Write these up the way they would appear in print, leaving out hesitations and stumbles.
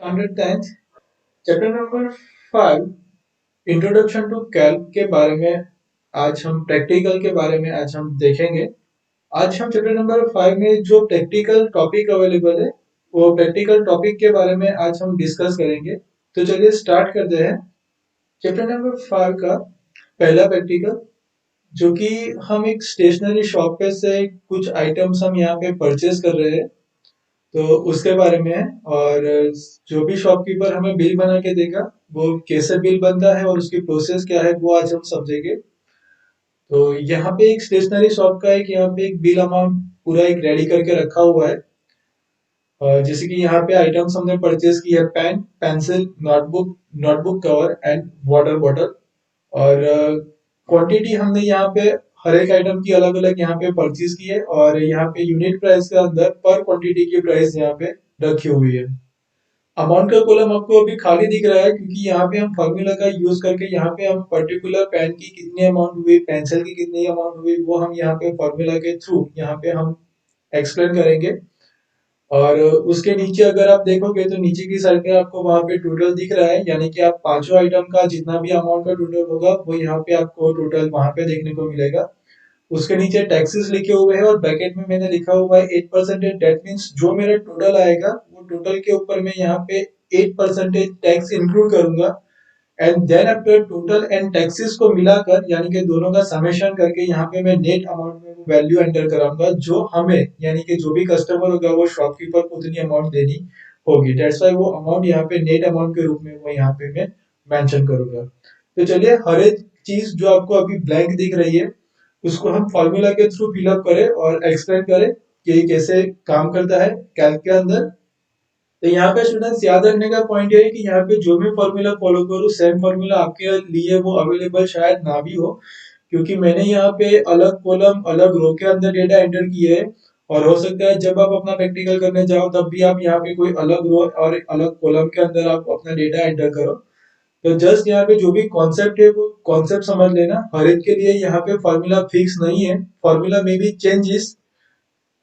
Standard 10th chapter number 5 introduction to calc के बारे में आज हम प्रैक्टिकल के बारे में आज हम देखेंगे। आज हम चैप्टर नंबर 5 में जो प्रैक्टिकल टॉपिक अवेलेबल है वो प्रैक्टिकल टॉपिक के बारे में आज हम डिस्कस करेंगे। तो चलिए स्टार्ट करते हैं। चैप्टर नंबर 5 का पहला प्रैक्टिकल जो कि हम एक स्टेशनरी शॉप पे से कुछ आइटम्स हम यहाँ पे परचेज कर रहे हैं तो उसके बारे में है। और जो भी शॉपकीपर हमें बिल बना के देगा वो कैसे बिल बनता है और उसकी प्रोसेस क्या है वो आज हम समझेंगे। तो यहाँ पे एक स्टेशनरी शॉप का एक यहाँ पे एक बिल अमाउंट पूरा एक रेडी करके रखा हुआ है। जैसे कि यहाँ पे आइटम्स हमने परचेज की है pen pencil notebook notebook cover and water bottle. और क्वांटिटी हमने यहाँ पे हर एक आइटम की अलग अलग यहाँ पे परचेज की है और यहाँ पे यूनिट प्राइस के अंदर पर क्वांटिटी की प्राइस यहाँ पे रखी हुई है। अमाउंट का कॉलम आपको अभी खाली दिख रहा है क्योंकि यहाँ पे हम फॉर्मूला का यूज करके यहाँ पे हम पर्टिकुलर पेन की कितनी अमाउंट हुई पेंसिल की कितनी अमाउंट हुई वो हम यहाँ पे फॉर्मूला के थ्रू यहाँ पे हम एक्सप्लेन करेंगे। और उसके नीचे अगर आप देखोगे तो नीचे की साइड में आपको वहां पे टोटल दिख रहा है यानी कि आप पांचों आइटम का जितना भी अमाउंट का टोटल होगा वो यहाँ पे आपको टोटल वहां पे देखने को मिलेगा। उसके नीचे टैक्सेस लिखे हुए हैं और ब्रैकेट में मैंने लिखा हुआ है 8%। दैट मींस जो मेरा टोटल आएगा वो टोटल के ऊपर मैं यहाँ पे 8% टैक्स इंक्लूड करूंगा। And then after total and taxes को मिलाकर यानी कि दोनों का समेशन करके यहाँ पे मैं नेट अमाउंट में वैल्यू एंटर कराऊंगा जो हमें यानी कि जो भी कस्टमर होगा वो शॉपकीपर को उतनी अमाउंट देनी होगी। दैट्स व्हाई वो अमाउंट यहाँ पे नेट अमाउंट के रूप में वो यहाँ पे मैं मेंशन करूंगा। तो चलिए हर एक चीज जो आपको अभी ब्लैंक दिख रही है उसको हम फॉर्मूला के थ्रू फिलअप करें और एक्सप्लेन करें कि ये कैसे काम करता है कैल्क के अंदर। तो यहाँ पे स्टूडेंट्स याद रखने का पॉइंट ये है कि यहाँ पे जो भी फॉर्मूला फॉलो करूँ सेम फॉर्मूला आपके लिए वो अवेलेबल शायद ना भी हो क्योंकि मैंने यहाँ पे अलग कॉलम अलग रो के अंदर डेटा एंटर किए है। और हो सकता है जब आप अपना प्रैक्टिकल करने जाओ तब भी आप यहाँ पे कोई अलग रो और एक अलग कॉलम के अंदर आप अपना डेटा एंटर करो। तो जस्ट यहाँ पे जो भी कॉन्सेप्ट है वो कॉन्सेप्ट समझ लेना। हर एक के लिए यहाँ पे फॉर्मूला फिक्स नहीं है। फॉर्मूला में भी चेंजेस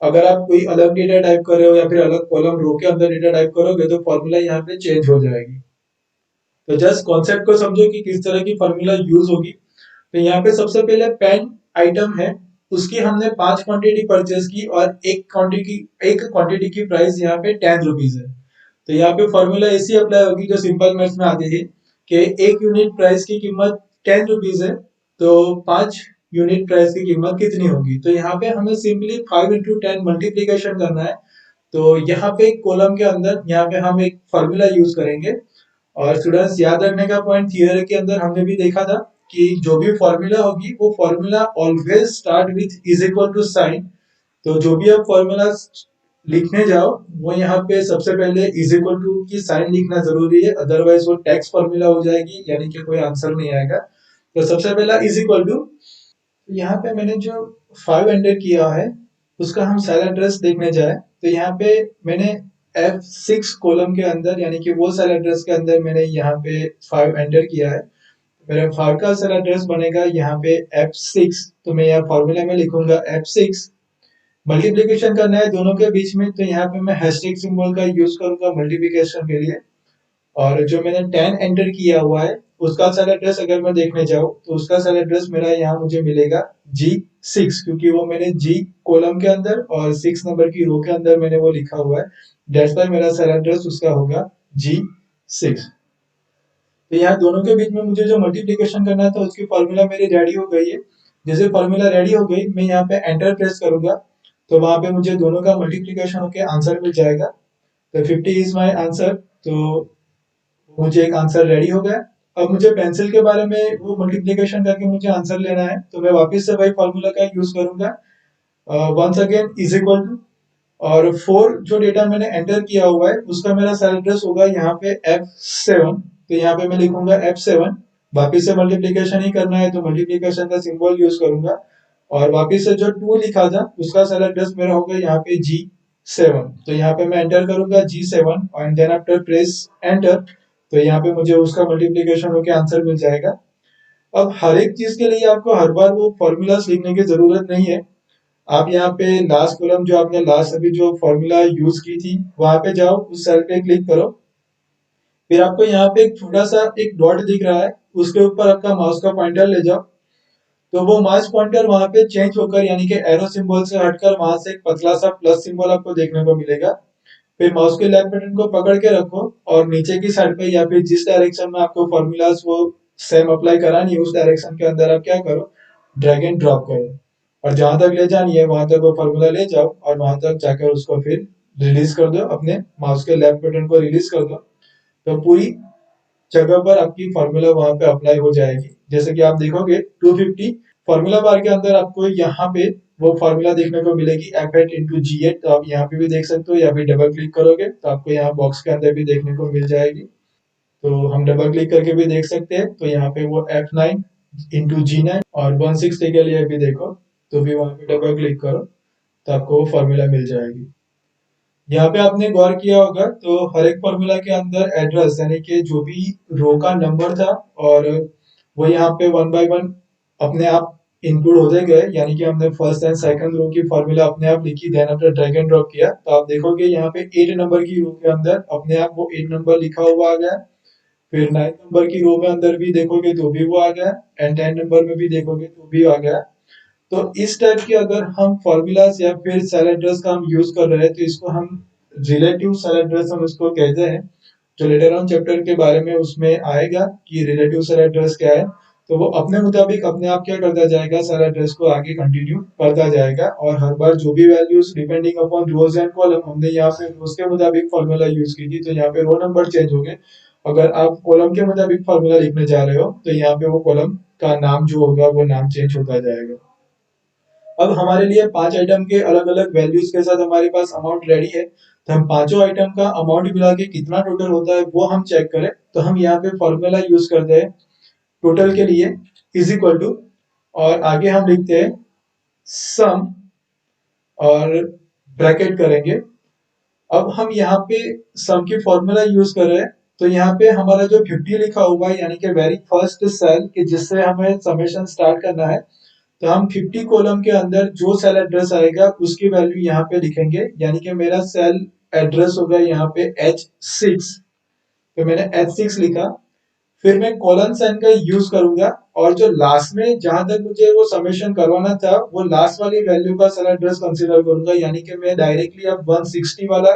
अगर आप कोई अलग डेटा टाइप कर रहे हो या फिर अलग कॉलम रो के अंदर डेटा टाइप करोगे तो फॉर्मूला यहाँ पे चेंज हो जाएगी। तो जस्ट कॉन्सेप्ट को समझो कि किस तरह की फॉर्मूला यूज होगी। तो यहाँ पे सबसे पहले पेन आइटम है उसकी हमने 5 क्वांटिटी परचेज की और एक क्वांटिटी की प्राइस यहाँ पे 10 रुपीज है। तो यहाँ पे फॉर्मूला ऐसी अप्लाई होगी जो सिंपल मैथ्स में आती थी कि एक यूनिट प्राइस की कीमत 10 रुपीज है तो 5 यूनिट प्राइस की कीमत कितनी होगी। तो यहाँ पे हमें सिंपली 5 into 10 मल्टीप्लीकेशन करना है। तो यहाँ पे कॉलम के अंदर यहाँ पे हम एक फॉर्मूला यूज करेंगे। और स्टूडेंट्स याद रखने का पॉइंट थियरी के अंदर हमने भी देखा था कि जो भी फॉर्मूला होगी वो formula always start with is equal to sign. तो जो भी आप फॉर्मूला लिखने जाओ वो यहाँ पे सबसे पहले इज इक्वल टू की साइन लिखना जरूरी है अदरवाइज वो टेक्स्ट फॉर्मूला हो जाएगी यानी कि कोई आंसर नहीं आएगा। तो सबसे पहला इज इक्वल टू यहाँ पे मैंने जो 5 एंटर किया है उसका हम सेल एड्रेस देखने जाए तो यहाँ पे मैंने F6 कॉलम के अंदर यानी कि वो सेल एड्रेस के अंदर मैंने यहाँ पे 5 एंटर किया है। मेरा 5 का सेल एड्रेस बनेगा यहाँ पे F6। तो मैं यहाँ फॉर्मूला में लिखूंगा F6 मल्टीप्लीकेशन करना है दोनों के बीच में तो यहाँ पे मैं हैशटैग सिंबल का यूज करूंगा मल्टीप्लीकेशन के लिए। और जो मैंने 10 एंटर किया हुआ है उसका सेल एड्रेस अगर मैं देखने जाऊँ तो उसका सेल एड्रेस मेरा यहाँ मुझे मिलेगा G6 क्योंकि वो मैंने G कॉलम के अंदर और 6 नंबर की रो के अंदर मैंने वो लिखा हुआ है। दैट्स व्हाई मेरा सेल एड्रेस उसका होगा G6। तो यहाँ दोनों के बीच में मुझे जो मल्टीप्लीकेशन करना था उसकी फॉर्मूला मेरी रेडी हो गई है। जैसे फॉर्मूला रेडी हो गई मैं यहाँ पे एंटर प्रेस करूंगा तो वहां पे मुझे दोनों का मल्टीप्लीकेशन होके आंसर मिल जाएगा। तो 50 इज माई आंसर। तो मुझे एक आंसर रेडी हो गया। अब मुझे पेंसिल के बारे में वो मल्टीप्लीकेशन करके मुझे आंसर लेना है तो मैं वापस से वही फॉर्मूला का यूज करूंगा once again is equal to. और 4 जो डेटा मैंने एंटर किया हुआ है उसका मेरा सेल एड्रेस होगा यहाँ पे F7। तो यहाँ पे मैं लिखूंगा F7। वापिस से मल्टीप्लीकेशन ही करना है तो मल्टीप्लीकेशन का सिंबल यूज करूंगा। और वापिस से जो 2 लिखा था उसका सेल एड्रेस मेरा होगा यहाँ पे G7। तो यहाँ पे मैं एंटर करूंगा G7 और देन आफ्टर प्रेस एंटर तो यहाँ पे मुझे उसका मल्टीप्लीकेशन होकर आंसर मिल जाएगा। अब हर एक चीज के लिए आपको हर बार वो फॉर्मूलाज लिखने की जरूरत नहीं है। आप यहाँ पे लास्ट कॉलम जो आपने लास्ट अभी जो फॉर्मूला यूज की थी वहां पे जाओ उस सेल पे क्लिक करो फिर आपको यहाँ पे एक छोटा सा एक डॉट दिख रहा है, उसके ऊपर आपका माउस का पॉइंटर ले जाओ, तो वो माउस पॉइंटर वहां पे चेंज होकर यानी कि एरो सिंबल से हटकर वहां से एक पतला सा प्लस सिंबल आपको देखने को मिलेगा। फिर माउस के लेफ्ट बटन को पकड़ के रखो और नीचे की साइड पे या फिर जिस डायरेक्शन में आपको फॉर्मूलाज वो सेम अप्लाई करानी है उस डायरेक्शन के अंदर आप क्या करो, ड्रैग एंड ड्रॉप करो, और जहां तक ले जानी है वहां तक वो फॉर्मूला ले जाओ और वहां तक जाकर उसको फिर रिलीज कर दो, अपने माउस के लेफ्ट बटन को रिलीज कर दो, तो पूरी जगह पर आपकी फॉर्मूला वहां पे अप्लाई हो जाएगी। जैसे कि आप देखोगे 250 फॉर्मूला बार के अंदर आपको यहाँ पे वो फॉर्मूला देखने को मिलेगी F8 इंटू G8, तो आप यहाँ पे भी देख सकते हो या फिर डबल क्लिक करोगे तो आपको यहाँ बॉक्स के अंदर भी देखने को मिल जाएगी। तो हम डबल क्लिक करके भी देख सकते हैं, तो यहाँ पे वो F9 इंटू G9 और 160 के लिए भी देखो तो भी वहां पे डबल क्लिक करो तो आपको वो फॉर्मूला मिल जाएगी। यहाँ पे आपने गौर किया होगा तो हर एक फॉर्मूला के अंदर एड्रेस यानी कि जो भी रो का नंबर था और वो यहाँ पे वन बाय वन अपने आप इंक्लूड होते गए, यानी कि हमने फर्स्ट एंड सेकंड रो की फॉर्मूला अपने आप लिखी, then after drag and drop किया तो आप देखोगे यहाँ पे 8 नंबर की रो के अंदर अपने आप वो 8 नंबर लिखा हुआ आ गया। फिर 9 नंबर की रो में अंदर भी देखोगे तो भी वो आ गया, एंड 10 नंबर में भी देखोगे तो भी आ गया। तो इस टाइप की अगर हम फॉर्मूलाज या फिर सेल एड्रेस का हम यूज कर रहे हैं तो इसको हम रिलेटिव सेल एड्रेस हम इसको कहते हैं, जो लेटर ऑन चैप्टर के बारे में उसमें आएगा कि रिलेटिव सेल एड्रेस क्या है। तो वो अपने मुताबिक अपने आप क्या करता जाएगा, सेल एड्रेस को आगे कंटिन्यू करता जाएगा और हर बार जो भी values depending upon rows and column, हमने यहाँ पे रोज के मुताबिक फॉर्मूला यूज की थी तो यहाँ पे रो नंबर चेंज हो गए। अगर आप कॉलम के मुताबिक फॉर्मूला लिखने जा रहे हो तो यहाँ पे वो कॉलम का नाम जो होगा वो नाम चेंज होता जाएगा। अब हमारे लिए 5 आइटम के अलग अलग वैल्यूज के साथ हमारे पास अमाउंट रेडी है, तो हम पांचों आइटम का अमाउंट मिला के कितना टोटल होता है वो हम चेक करें, तो हम यहाँ पे फॉर्मूला यूज करते हैं टोटल के लिए इज इक्वल टू, और आगे हम लिखते हैं सम और ब्रैकेट करेंगे। अब हम यहाँ पे सम की फॉर्मूला यूज कर रहे हैं, तो यहाँ पे हमारा जो 50 लिखा हुआ है यानी कि वेरी फर्स्ट सेल कि जिससे हमें समेशन स्टार्ट करना है, तो हम 50 कॉलम के अंदर जो सेल एड्रेस आएगा उसकी वैल्यू यहाँ पे लिखेंगे, यानी कि मेरा सेल एड्रेस होगा यहाँ पे H6, तो मैंने H6 लिखा। फिर मैं कॉलन साइन का यूज करूंगा और जो लास्ट में जहां तक मुझे वो समेशन करवाना था वो लास्ट वाली वैल्यू का सेल एड्रेस कंसीडर करूंगा, यानी कि मैं डायरेक्टली अब 160 वाला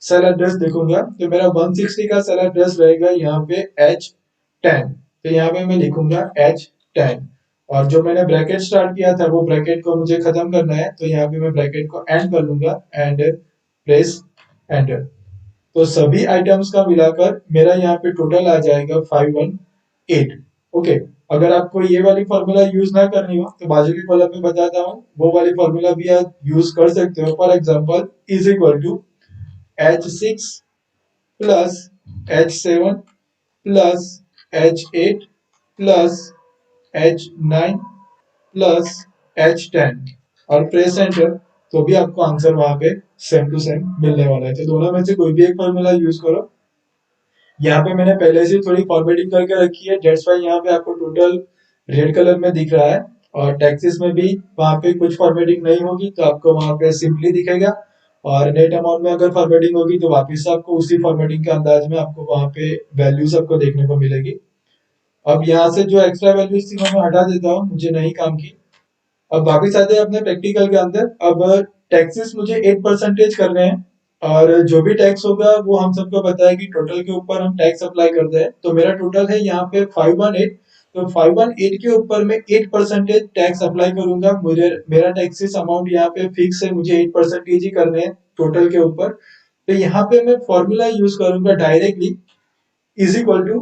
सेल एड्रेस देखूंगा, तो मेरा 160 का सेल एड्रेस रहेगा यहाँ पे H10, तो यहाँ पे मैं लिखूंगा H10। और जो मैंने ब्रैकेट स्टार्ट किया था वो ब्रैकेट को मुझे खत्म करना है, तो यहाँ पे मैं ब्रैकेट को एंड कर लूंगा एंड प्रेस एंटर। तो सभी आइटम्स का मिलाकर मेरा यहाँ पे टोटल आ जाएगा 518। ओके, अगर आपको ये वाली फॉर्मूला यूज ना करनी हो तो बाजू की कॉलम में बताता हूँ वो वाली फॉर्मूला भी आप यूज कर सकते हो। For example is equal to H6 plus H7 plus H8 plus H9 plus H10 और प्रेस एंटर, तो भी आपको आंसर वहां पे सेम टू सेम मिलने वाला है। तो दोनों में से कोई भी एक फॉर्मूला यूज करो। यहाँ पे मैंने पहले से थोड़ी फॉर्मेटिंग करके रखी है, डेट्स वाई यहाँ पे आपको टोटल रेड कलर में दिख रहा है, और टैक्सेस में भी वहां पे कुछ फॉर्मेटिंग नहीं होगी तो आपको वहां पे सिंपली दिखेगा, और नेट अमाउंट में अगर फॉर्मेटिंग होगी तो वापस से आपको उसी फॉर्मेटिंग के अंदाज में आपको वहां पे वैल्यूज आपको देखने को मिलेगी। अब यहाँ से जो एक्स्ट्रा वैल्यूज थी वो मैं हटा देता हूँ, मुझे नहीं काम की। अब वापिस आते हैं अपने प्रैक्टिकल के अंदर। अब टैक्सेस मुझे 8% करने हैं, और जो भी टैक्स होगा वो हम सबको पता है कि टोटल के ऊपर हम टैक्स अप्लाई करते हैं, तो मेरा टोटल है यहाँ पे 518, तो 518 के ऊपर मैं 8% टैक्स अप्लाई करूंगा। मुझे मेरा टैक्सेस अमाउंट यहाँ पे फिक्स है, मुझे 8% ही करने हैं टोटल के ऊपर। तो यहाँ पे मैं फॉर्मूला यूज करूंगा डायरेक्टली इज इक्वल टू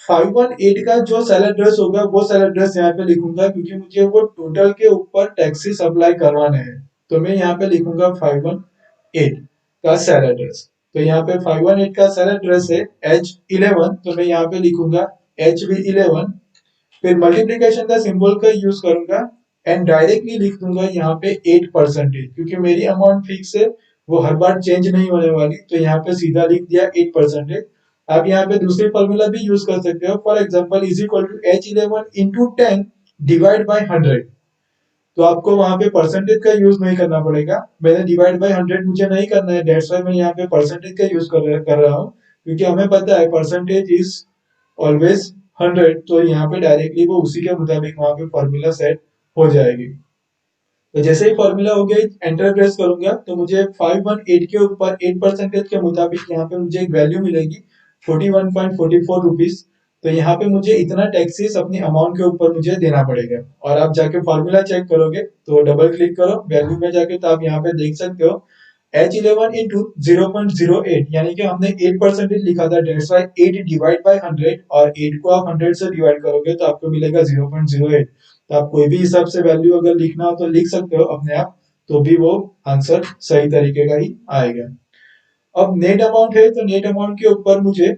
518 का जो सेल एड्रेस होगा वो सेल एड्रेस यहाँ पे लिखूंगा, क्योंकि मुझे वो टोटल के ऊपर टैक्सेस अप्लाई करवाने हैं, तो मैं यहाँ पे लिखूंगा 518 का सेल एड्रेस। तो यहाँ पे 518 का सेल एड्रेस है H11, तो मैं यहाँ पे लिखूंगा HB11। फिर मल्टीप्लीकेशन का सिंबल का यूज करूंगा एंड डायरेक्टली लिख दूंगा यहाँ पे 8%, क्योंकि मेरी अमाउंट फिक्स है, वो हर बार चेंज नहीं होने वाली, तो यहाँ पे सीधा लिख दिया 8%। आप यहाँ पे दूसरी फॉर्मूला भी यूज कर सकते हो, for example is equal to H11 into 10 divide by 100, तो आपको वहां पे परसेंटेज का यूज नहीं करना पड़ेगा। मैंने डिवाइड बाय 100 मुझे नहीं करना है, डेट्स व्हाई मैं यहाँ पे परसेंटेज का यूज कर रहा हूँ। क्योंकि हमें पता है परसेंटेज इज ऑलवेज 100, तो यहाँ पे डायरेक्टली वो उसी के मुताबिक वहां पे फॉर्मूला सेट हो जाएगी। तो जैसे ही फॉर्मूला हो गया एंटर प्रेस करूंगा तो मुझे 518 के ऊपर 8% के मुताबिक यहाँ पे मुझे एक वैल्यू मिलेगी 41.44 रुपीज। तो यहाँ पे मुझे इतना टैक्सेस अपनी अमाउंट के ऊपर मुझे देना पड़ेगा। और आप जाके फॉर्मूला चेक करोगे तो डबल क्लिक करो वैल्यू में जाके तो आप यहाँ पे देख सकते हो H11 इंटू 0.08, यानी कि हमने 8% लिखा था, डेट्स वाई 8 डिवाइड बाय 100, और 8 को आप 100 से डिवाइड करोगे तो आपको मिलेगा 0.08। तो आप कोई भी हिसाब से वैल्यू अगर लिखना हो तो लिख सकते हो अपने आप, तो भी वो आंसर सही तरीके का ही आएगा। अब नेट अमाउंट है, तो नेट अमाउंट के ऊपर मुझे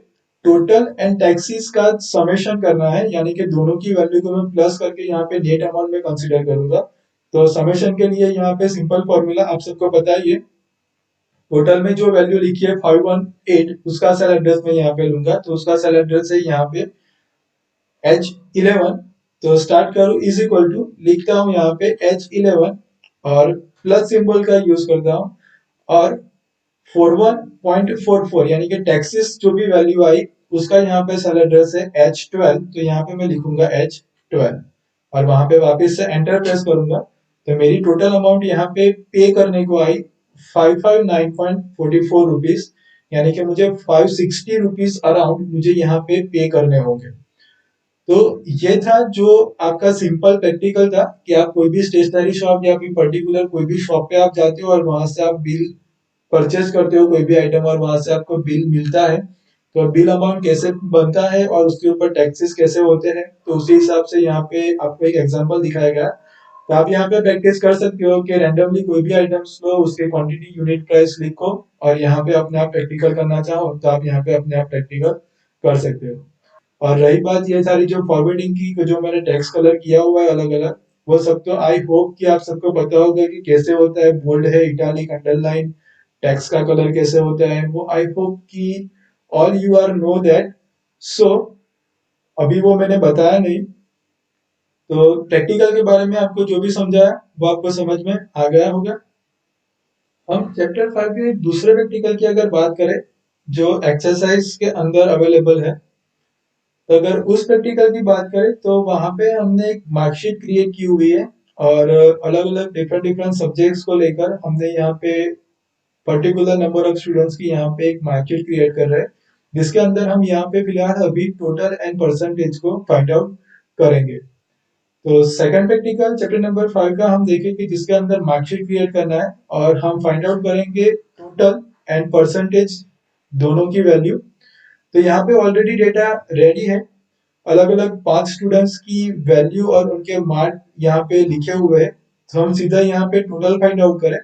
टोटल एंड टैक्सेस का समेशन करना है, यानी कि दोनों की वैल्यू को मैं प्लस करके यहाँ पे नेट अमाउंट में कंसीडर करूंगा। तो समेशन के लिए यहाँ पे सिंपल फॉर्मूला आप सबको पता ही है। टोटल में जो वैल्यू लिखी है 518, उसका सेल एड्रेस में यहाँ पे लूंगा, तो उसका सेल एड्रेस है यहाँ पे H11। तो स्टार्ट करूं इज इक्वल टू लिखता हूं यहाँ पे H11 और प्लस सिंबल का यूज करता हूं, और 41.44 यानी कि टैक्सेस जो भी वैल्यू आई उसका यहाँ पे सेल एड्रेस है H12, तो यहाँ पे मैं लिखूंगा H12 और वहां पे वापस से एंटर प्रेस करूंगा। तो मेरी टोटल अमाउंट यहाँ पे पे करने को आई 559.44 रुपीज, यानी कि मुझे 560 रुपीज अराउंड मुझे यहाँ पे करने होंगे। तो ये था जो आपका सिंपल प्रैक्टिकल था कि आप कोई भी स्टेशनरी शॉप या फिर पर्टिकुलर कोई भी शॉप पे आप जाते हो और वहां से आप बिल परचेज करते हो कोई भी आइटम और वहां से आपको बिल मिलता है, तो बिल अमाउंट कैसे बनता है और उसके ऊपर टैक्सेस कैसे होते हैं, तो उसी हिसाब से यहाँ पे आपको एक एग्जांपल दिखाया गया। तो आप यहाँ पे प्रैक्टिस कर सकते हो कि रैंडमली कोई भी आइटम्स लो, उसके क्वांटिटी यूनिट प्राइस लिखो और यहाँ पे अपने आप प्रैक्टिकल करना चाहो तो आप यहाँ पे अपने आप प्रैक्टिकल कर सकते हो। और रही बात ये सारी जो फॉरवर्डिंग की जो मैंने टेक्स्ट कलर किया हुआ है अलग अलग, वो सब तो आई होप कि आप सबको पता होगा कि कैसे होता है, बोल्ड है, इटालिक, अंडरलाइन, टेक्स्ट का कलर कैसे होता है, वो आई होप कि all you are know that. So अभी वो मैंने बताया नहीं, तो प्रैक्टिकल के बारे में आपको जो भी समझाया वो आपको समझ में आ गया होगा। हम चैप्टर 5 के दूसरे प्रैक्टिकल की अगर बात करें जो एक्सरसाइज के अंदर अवेलेबल है, तो अगर उस प्रैक्टिकल की बात करें तो वहां पे हमने एक मार्कशीट क्रिएट की हुई है और अलग अलग डिफरेंट डिफरेंट सब्जेक्ट्स को लेकर हमने यहाँ पे पर्टिकुलर नंबर ऑफ स्टूडेंट्स की यहाँ पे एक मार्कशीट क्रिएट कर रहे हैं, जिसके अंदर हम यहाँ पे फिलहाल अभी टोटल एंड परसेंटेज को फाइंड आउट करेंगे। तो सेकंड प्रैक्टिकल चैप्टर नंबर 5 का हम देखेंगे जिसके अंदर मार्कशीट क्रिएट करना है और हम फाइंड आउट करेंगे टोटल एंड परसेंटेज दोनों की वैल्यू। तो यहाँ पे ऑलरेडी डेटा रेडी है, अलग अलग 5 स्टूडेंट्स की वैल्यू और उनके मार्क यहाँ पे लिखे हुए हैं। तो हम सीधा यहाँ पे टोटल फाइंड आउट करें।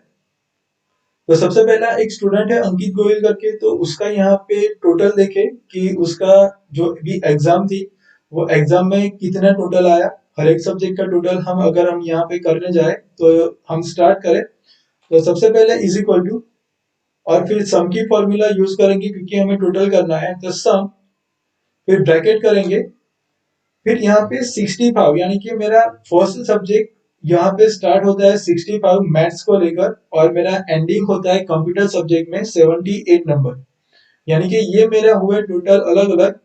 तो सबसे पहला एक स्टूडेंट है अंकित गोयल करके, तो उसका यहाँ पे टोटल देखे कि उसका जो भी एग्जाम थी वो एग्जाम में कितना टोटल आया, हर एक सब्जेक्ट का टोटल हम अगर हम यहाँ पे करने जाए तो हम स्टार्ट करें। तो सबसे पहले इज इक्वल टू और फिर सम की फॉर्मूला यूज करेंगे क्योंकि हमें टोटल करना है, तो सम, फिर ब्रैकेट करेंगे, फिर यहाँ पे 65 यानी कि मेरा फर्स्ट सब्जेक्ट यहाँ पे स्टार्ट होता है 65 मैथ्स को लेकर और मेरा एंडिंग होता है कंप्यूटर सब्जेक्ट में 78 नंबर। यानी कि ये मेरा हुआ टोटल अलग अलग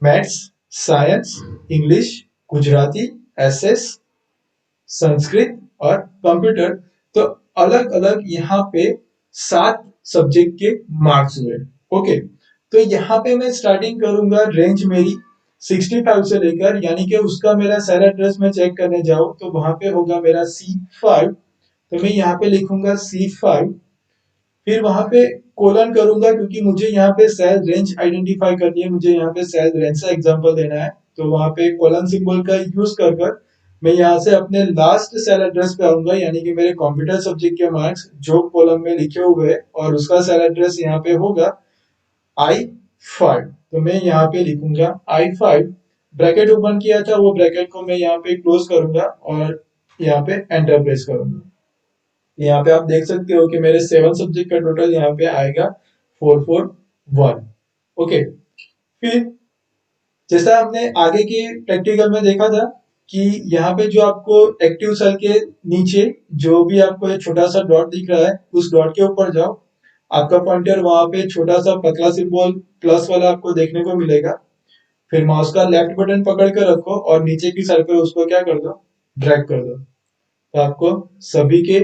maths, science, English, Gujarati, SS, Sanskrit और कंप्यूटर। तो अलग अलग यहाँ पे 7 सब्जेक्ट के मार्क्स हुए। ओके, तो यहाँ पे मैं स्टार्टिंग करूंगा रेंज मेरी 65 से लेकर, यानी कि उसका मेरा सेल एड्रेस में चेक करने जाऊं तो वहां पे होगा मेरा C5, तो मैं यहाँ पे लिखूंगा C5, फिर वहां पे कोलन करूंगा क्योंकि मुझे यहाँ पे सेल रेंज आइडेंटिफाई करनी है, मुझे यहाँ पे सेल रेंज से एग्जांपल देना है, तो वहां पे कोलन सिंबल का यूज कर कर मैं यहाँ से अपने लास्ट सेल एड्रेस पे आऊंगा, यानी कि मेरे कंप्यूटर सब्जेक्ट के मार्क्स जो कॉलम में लिखे हुए हैं और उसका सेल एड्रेस यहाँ पे होगा I5, तो मैं यहाँ पे लिखूंगा I5, ब्रैकेट ओपन किया था वो ब्रैकेट को मैं यहाँ पे क्लोज करूंगा और यहाँ पे एंटर प्रेस करूंगा। यहाँ पे आप देख सकते हो कि मेरे 7 सब्जेक्ट का टोटल यहाँ पे आएगा 441। ओके, फिर जैसा हमने आगे के प्रैक्टिकल में देखा था कि यहाँ पे जो आपको एक्टिव सेल के नीचे जो भी आपको एक छोटा सा डॉट दिख रहा है उस डॉट के ऊपर जाओ, आपका पॉइंटर वहां पे छोटा सा पतला सिंबल प्लस वाला आपको देखने को मिलेगा। फिर माउस का लेफ्ट बटन पकड़ कर रखो और नीचे की साइड पे उसको क्या कर दो, ड्रैग कर दो। तो आपको सभी के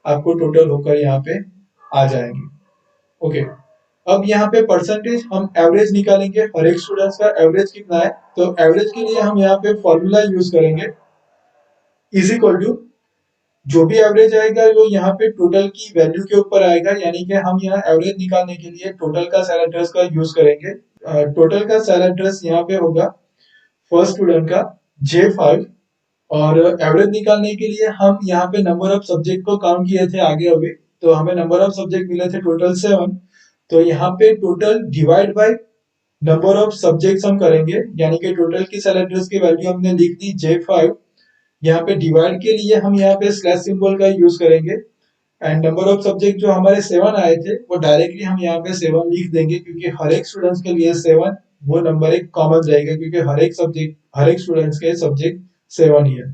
आपको टोटल होकर यहाँ पे आ जाएंगे। ओके, अब यहाँ पे परसेंटेज हम एवरेज निकालेंगे, हर एक स्टूडेंट्स का एवरेज कितना है। तो एवरेज के लिए हम यहाँ पे फॉर्मूला यूज करेंगे, इज इक्वल टू जो भी एवरेज आएगा वो यहाँ पे टोटल की वैल्यू के ऊपर आएगा, यानी कि हम यहाँ एवरेज निकालने के लिए टोटल का सेल एड्रेस का यूज करेंगे। टोटल का सेल एड्रेस यहाँ पे होगा फर्स्ट स्टूडेंट का J5, और एवरेज निकालने के लिए हम यहाँ पे नंबर ऑफ सब्जेक्ट को काउंट किए थे आगे अभी, तो हमें नंबर ऑफ सब्जेक्ट मिले थे टोटल 7। तो यहाँ पे total divide by number of subjects हम करेंगे, यानी कि टोटल की सेल एड्रेस की वैल्यू हमने लिख दी J5। यहाँ पे डिवाइड के लिए हम यहाँ पे स्लैश सिंबल का यूज करेंगे, एंड नंबर ऑफ सब्जेक्ट जो हमारे 7 आए थे वो डायरेक्टली हम यहाँ पे 7 लिख देंगे, क्योंकि हर एक स्टूडेंट्स के लिए 7 वो नंबर एक कॉमन रहेगा, क्योंकि हर एक स्टूडेंट्स के सब्जेक्ट 7 ही है।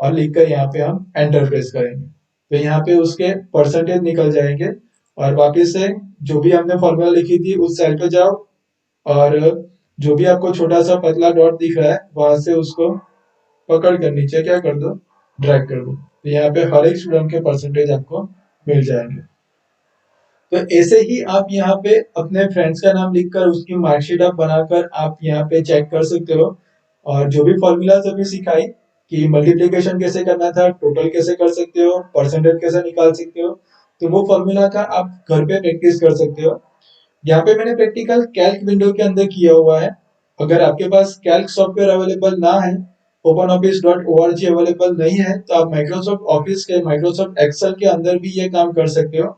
और लिखकर यहाँ पे हम एंटर प्रेस करेंगे, तो यहाँ पे उसके परसेंटेज निकल जाएंगे। और वापस से जो भी हमने फॉर्मूला लिखी थी उस सेल पे जाओ, और जो भी आपको छोटा सा पतला डॉट दिख रहा है वहां से उसको पकड़ कर नीचे क्या कर दो, ड्रैग कर दो। तो यहाँ पे हर एक स्टूडेंट के परसेंटेज आपको मिल जाएंगे। तो ऐसे ही आप यहाँ पे अपने फ्रेंड्स का नाम लिखकर उसकी मार्कशीट आप बनाकर आप यहाँ पे चेक कर सकते हो। और जो भी फॉर्मूलाज अभी सिखाई कि मल्टीप्लिकेशन कैसे करना था, टोटल कैसे कर सकते हो, परसेंटेज कैसे निकाल सकते हो, तो वो फॉर्मूला का आप घर पे प्रैक्टिस कर सकते हो। यहाँ पे मैंने प्रैक्टिकल कैल्क विंडो के अंदर किया हुआ है। अगर आपके पास कैल्क सॉफ्टवेयर अवेलेबल ना है, openoffice.org अवेलेबल नहीं है, तो आप माइक्रोसॉफ्ट ऑफिस के माइक्रोसॉफ्ट एक्सेल के अंदर भी ये काम कर सकते हो।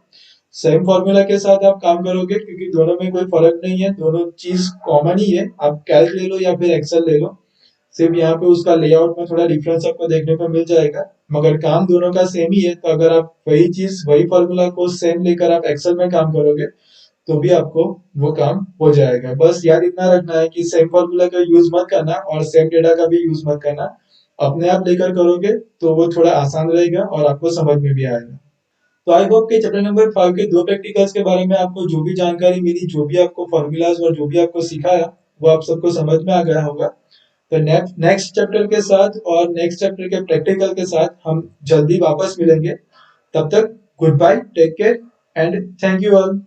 सेम फॉर्मूला के साथ आप काम करोगे, क्योंकि दोनों में कोई फर्क नहीं है, दोनों चीज कॉमन ही है। आप कैल्क ले लो या फिर एक्सेल ले लो, सिर्फ यहाँ पे उसका लेआउट में थोड़ा डिफरेंस आपको देखने को मिल जाएगा, मगर काम दोनों का सेम ही है। तो अगर आप वही चीज वही फॉर्मूला को सेम लेकर आप एक्सेल में काम करोगे तो भी आपको वो काम हो जाएगा। बस याद इतना रखना है कि सेम फॉर्मूला का यूज मत करना और सेम डेटा का भी यूज मत करना। अपने आप लेकर करोगे तो वो थोड़ा आसान रहेगा और आपको समझ में भी आएगा। तो आई होप कि चैप्टर नंबर 5 के दो प्रैक्टिकल्स के बारे में आपको जो भी जानकारी मिली, जो भी आपको फॉर्मूलाज और जो भी आपको सिखाया, वो आप सबको समझ में आ गया होगा। तो नेक्स्ट चैप्टर के साथ और नेक्स्ट चैप्टर के प्रैक्टिकल के साथ हम जल्दी वापस मिलेंगे। तब तक goodbye, take care and thank you all.